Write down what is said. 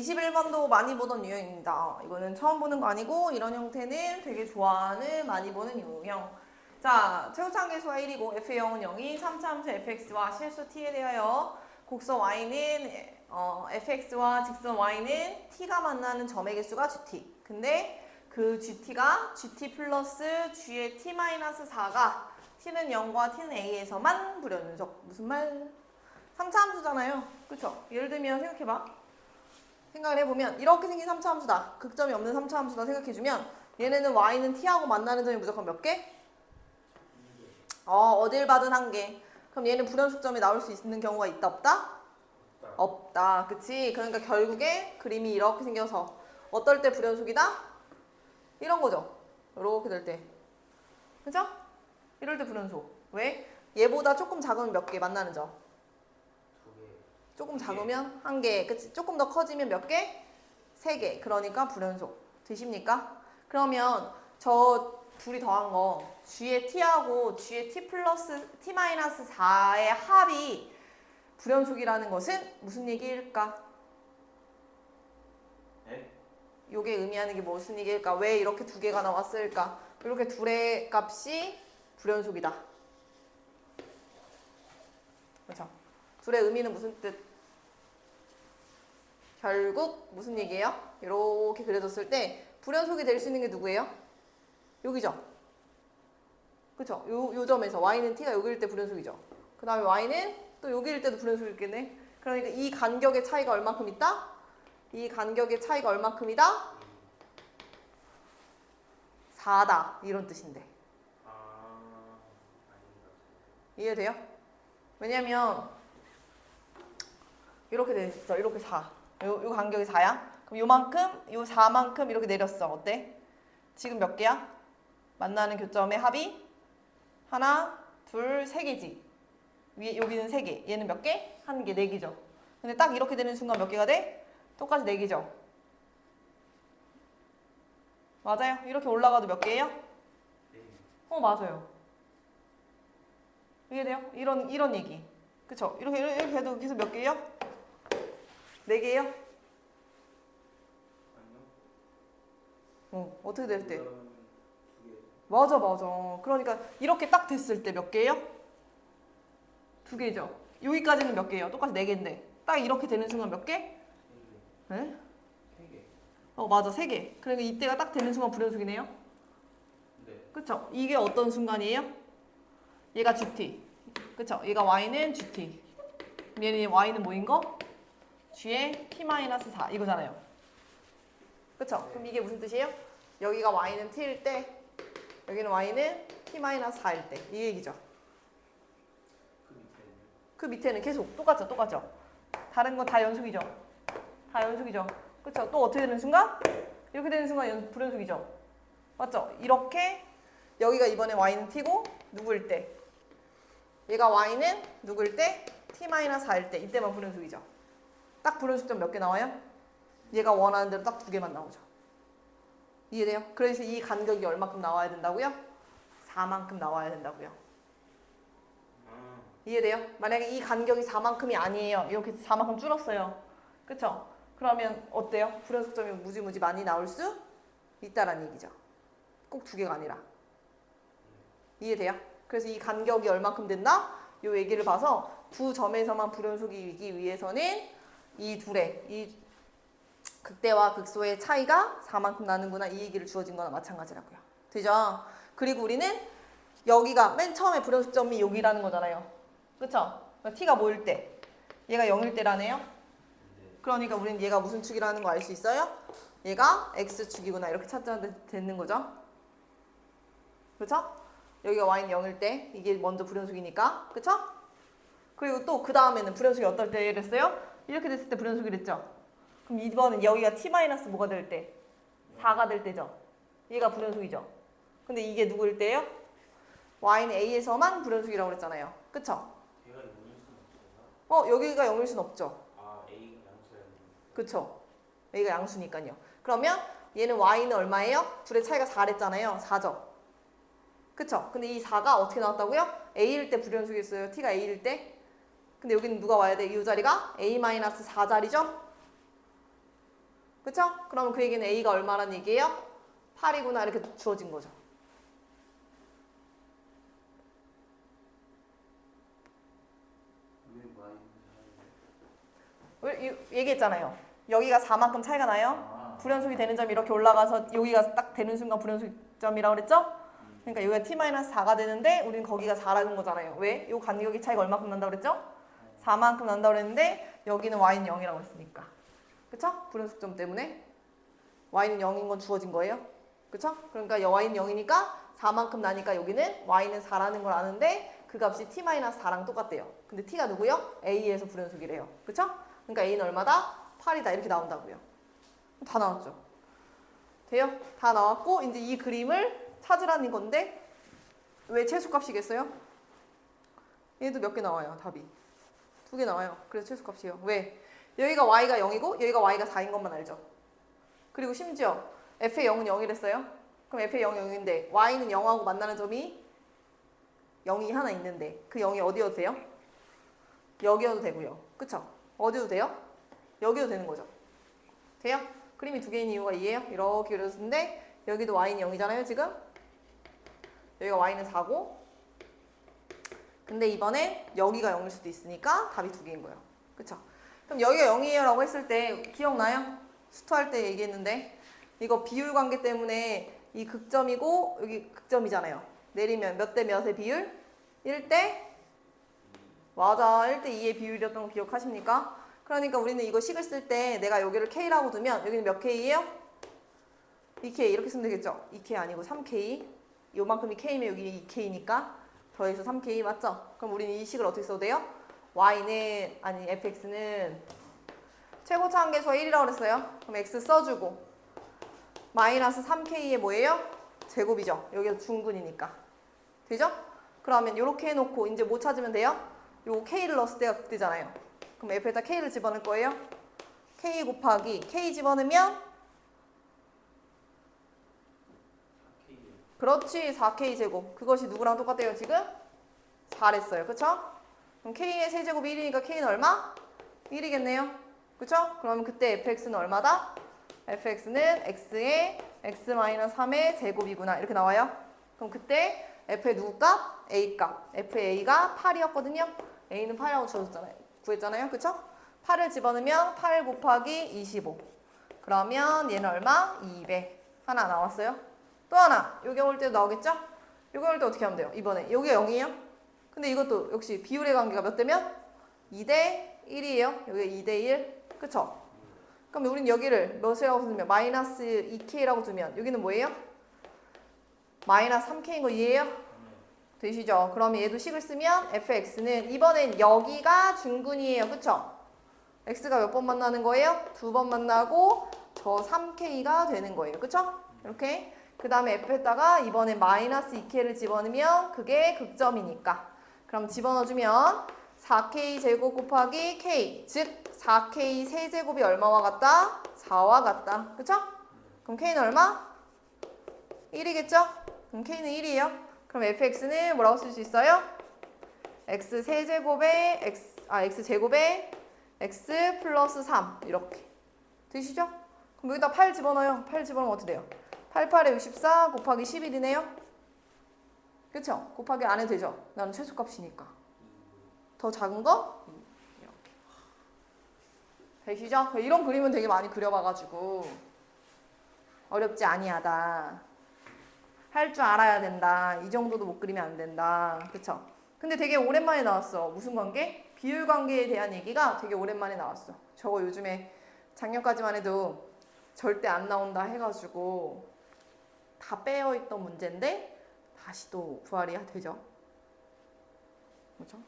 21번도 많이 보던 유형입니다. 이거는 처음 보는 거 아니고 이런 형태는 되게 좋아하는 많이 보는 유형. 자, 최우차함계수가 1이고 f의 0은 0이 3차 함수 fx와 실수 t에 대하여 곡선 y는 fx와 직선 y는 t가 만나는 점의 개수가 gt. 근데 그 gt가 gt 플러스 g의 t-4가 t는 0과 t는 a에서만 불연속. 무슨 말? 3차 함수잖아요. 그쵸? 예를 들면 생각해봐. 생각을 해보면 이렇게 생긴 3차 함수다. 극점이 없는 3차 함수다 생각해주면 얘네는 y는 t하고 만나는 점이 무조건 몇 개? 어딜 봐든 한 개. 그럼 얘는 불연속점이 나올 수 있는 경우가 있다 없다? 없다. 그치? 그러니까 결국에 그림이 이렇게 생겨서 어떨 때 불연속이다? 이런 거죠. 이렇게 될 때. 그죠? 이럴 때 불연속. 왜? 얘보다 조금 작으면 몇 개 만나는 점? 조금 작으면 한 개. 그치? 조금 더 커지면 몇 개? 세 개. 그러니까 불연속. 되십니까? 그러면 저 둘이 더한 거 g의 t하고 g의 t 플러스 t-4의 합이 불연속이라는 것은 무슨 얘기일까? 네? 요게 의미하는 게 무슨 얘기일까? 왜 이렇게 두 개가 나왔을까? 이렇게 둘의 값이 불연속이다. 그렇죠? 둘의 의미는 무슨 뜻? 결국 무슨 얘기예요? 이렇게 그려졌을 때 불연속이 될 수 있는 게 누구예요? 여기죠? 그쵸? 요 점에서 y는 t가 여기일 때 불연속이죠. 그 다음에 y는 또 여기일 때도 불연속이 있겠네. 그러니까 이 간격의 차이가 얼마큼 있다? 이 간격의 차이가 얼마큼이다? 4다. 이런 뜻인데. 이해돼요? 왜냐면 이렇게 돼 있어. 이렇게 4. 요 간격이 4야. 그럼 요만큼, 요 4만큼 이렇게 내렸어. 어때? 지금 몇 개야? 만나는 교점의 합이 하나, 둘, 세 개지. 위에 여기는 세 개. 얘는 몇 개? 한 개, 네 개죠. 근데 딱 이렇게 되는 순간 몇 개가 돼? 똑같이 네 개죠. 맞아요? 이렇게 올라가도 몇 개예요? 맞아요. 이해돼요? 이런 얘기. 그쵸? 이렇게 해도 계속 몇 개예요? 네 개예요? 어떻게 될 때? 맞아. 그러니까 이렇게 딱 됐을 때 몇 개예요? 두 개죠. 여기까지는 몇 개예요? 똑같이 네 개인데 딱 이렇게 되는 순간 몇 개? 네? 맞아. 세 개. 그러니까 이때가 딱 되는 순간 불연속이네요. 네. 그쵸? 이게 어떤 순간이에요? 얘가 GT. 그쵸? 얘가 Y는 GT. 얘는 Y는 뭐인 거? G의 T-4 이거잖아요. 그쵸? 그럼 이게 무슨 뜻이에요? 여기가 Y는 T일 때 여기는 Y는 T-4일 때 이 얘기죠. 그 밑에는 계속 똑같죠? 다른 거 다 연속이죠? 다 연속이죠? 그쵸? 또 어떻게 되는 순간? 이렇게 되는 순간 불연속이죠? 맞죠? 이렇게 여기가 이번에 Y는 T고 누구일 때? 얘가 Y는 누구일 때? T-4일 때 이때만 불연속이죠? 딱 불연속점 몇 개 나와요? 얘가 원하는 대로 딱 두 개만 나오죠. 이해돼요? 그래서 이 간격이 얼마큼 나와야 된다고요? 4만큼 나와야 된다고요. 이해돼요? 만약에 이 간격이 4만큼이 아니에요. 이렇게 4만큼 줄었어요. 그쵸? 그러면 어때요? 불연속점이 무지무지 많이 나올 수 있다라는 얘기죠. 꼭 두 개가 아니라. 이해돼요? 그래서 이 간격이 얼마큼 된다? 이 얘기를 봐서 두 점에서만 불연속이기 위해서는 이 둘의 이 극대와 극소의 차이가 4만큼 나는구나 이 얘기를 주어진 거나 마찬가지라고요. 되죠? 그리고 우리는 여기가 맨 처음에 불연속점이 여기라는 거잖아요. 그쵸? t가 뭐일 때? 얘가 0일 때라네요. 그러니까 우리는 얘가 무슨 축이라는 거 알 수 있어요? 얘가 x축이구나 이렇게 찾아야 되는 거죠. 그렇죠? 여기가 y는 0일 때 이게 먼저 불연속이니까. 그쵸? 그리고 또 그 다음에는 불연속이 어떨 때 이랬어요? 이렇게 됐을 때 불연속이랬죠? 그럼 이번은 여기가 t- 뭐가 될 때? 4가 될 때죠? 얘가 불연속이죠? 근데 이게 누구일 때예요? y는 a에서만 불연속이라고 그랬잖아요. 그쵸? 얘가 0일 순 없어요? 여기가 0일 순 없죠? A가 양수야. 그쵸? a가 양수니까요. 그러면 얘는 y는 얼마예요? 둘의 차이가 4랬잖아요. 4죠? 그쵸? 근데 이 4가 어떻게 나왔다고요? a일 때 불연속이었어요. t가 a일 때. 근데 여기는 누가 와야 돼? 이 자리가 a-4 자리죠? 그쵸? 그러면 그 얘기는 a가 얼마란 얘기예요? 8이구나 이렇게 주어진 거죠. 얘기했잖아요. 여기가 4만큼 차이가 나요. 불연속이 되는 점이 이렇게 올라가서 여기가 딱 되는 순간 불연속점이라고 그랬죠? 그러니까 여기가 t-4가 되는데 우리는 거기가 4라는 거잖아요. 왜? 요 간격의 차이가 얼마큼 난다고 그랬죠? 4만큼 난다고 그랬는데 여기는 y는 0이라고 했으니까. 그쵸? 불연속점 때문에 y는 0인 건 주어진 거예요. 그쵸? 그러니까 y는 0이니까 4만큼 나니까 여기는 y는 4라는 걸 아는데 그 값이 t-4랑 똑같대요. 근데 t가 누구요? a에서 불연속이래요. 그쵸? 그러니까 a는 얼마다? 8이다 이렇게 나온다고요. 다 나왔죠? 돼요? 다 나왔고 이제 이 그림을 찾으라는 건데 왜 최소값이겠어요? 얘도 몇 개 나와요 답이 2개 나와요. 그래서 최소값이에요. 왜? 여기가 y가 0이고 여기가 y가 4인 것만 알죠. 그리고 심지어 f의 0은 0이랬어요. 그럼 f의 0이 0인데 y는 0하고 만나는 점이 0이 하나 있는데 그 0이 어디여도 돼요? 여기여도 되고요. 그쵸? 어디도 돼요? 여기도 되는 거죠. 돼요? 그림이 2개인 이유가 이해요? 이렇게 그려졌는데 여기도 y는 0이잖아요 지금? 여기가 y는 4고 근데 이번에 여기가 0일 수도 있으니까 답이 2개인 거예요. 그쵸? 그럼 여기가 0이에요 라고 했을 때 기억나요? 수투할 때 얘기했는데 이거 비율 관계 때문에 이 극점이고 여기 극점이잖아요. 내리면 몇 대 몇의 비율? 1대? 맞아. 1대 2의 비율이었던 거 기억하십니까? 그러니까 우리는 이거 식을 쓸 때 내가 여기를 K라고 두면 여기는 몇 K예요? 2K 이렇게 쓰면 되겠죠? 2K 아니고 3K 요만큼이 K면 여기 2K니까 더해서 3K 맞죠? 그럼 우리는 이 식을 어떻게 써도 돼요? Y는 아니 fx는 최고차 한계수가 1이라고 그랬어요. 그럼 x 써주고 마이너스 3K의 뭐예요? 제곱이죠. 여기가 중근이니까 되죠? 그러면 이렇게 해놓고 이제 뭐 찾으면 돼요? 요 K를 넣었을 때가 극대잖아요. 그럼 F에다 K를 집어넣을 거예요. K 곱하기 K 집어넣으면 그렇지 4K 제곱. 그것이 누구랑 똑같대요 지금? 4랬어요. 그쵸? 그럼 K의 세제곱이 1이니까 K는 얼마? 1이겠네요. 그쵸? 그러면 그때 fx는 얼마다? fx는 x의 x-3의 제곱이구나. 이렇게 나와요. 그럼 그때 f의 누구 값? a 값. f의 a가 8이었거든요. a는 8이라고 주어졌잖아요. 구했잖아요. 그쵸? 8을 집어넣으면 8 곱하기 25. 그러면 얘는 얼마? 200. 하나 나왔어요. 또 하나. 요게 올 때도 나오겠죠? 요게 올 때 어떻게 하면 돼요? 이번에 요게 0이에요. 근데 이것도 역시 비율의 관계가 몇 대면? 2대 1이에요. 여기 2대 1. 그쵸? 그럼 우린 여기를 몇이라고 두면 마이너스 2K라고 두면 여기는 뭐예요? 마이너스 3K인 거 이해해요? 되시죠? 그럼 얘도 식을 쓰면 fx는 이번엔 여기가 중근이에요. 그쵸? x가 몇 번 만나는 거예요? 2번 만나고 저 3K가 되는 거예요. 그쵸? 이렇게 그 다음에 f에다가 이번에 마이너스 2K를 집어넣으면 그게 극점이니까 그럼 집어넣어주면 4K 제곱 곱하기 K 즉 4K 세제곱이 얼마와 같다? 4와 같다. 그쵸? 그럼 K는 얼마? 1이겠죠? 그럼 K는 1이에요. 그럼 fx는 뭐라고 쓸 수 있어요? x 세제곱에 x 제곱에 x 플러스 3 이렇게 되시죠? 그럼 여기다 8 집어넣어요. 8 집어넣으면 어떻게 돼요? 8, 8에 64 곱하기 11이네요. 그쵸? 곱하기 안 해도 되죠? 나는 최소값이니까. 더 작은 거? 이렇게. 되시죠? 이런 그림은 되게 많이 그려봐가지고 어렵지 아니하다. 할 줄 알아야 된다. 이 정도도 못 그리면 안 된다. 그쵸? 근데 되게 오랜만에 나왔어. 무슨 관계? 비율 관계에 대한 얘기가 되게 오랜만에 나왔어. 저거 요즘에 작년까지만 해도 절대 안 나온다 해가지고 다 빼어있던 문제인데 다시 또 부활이 되죠. 그렇죠?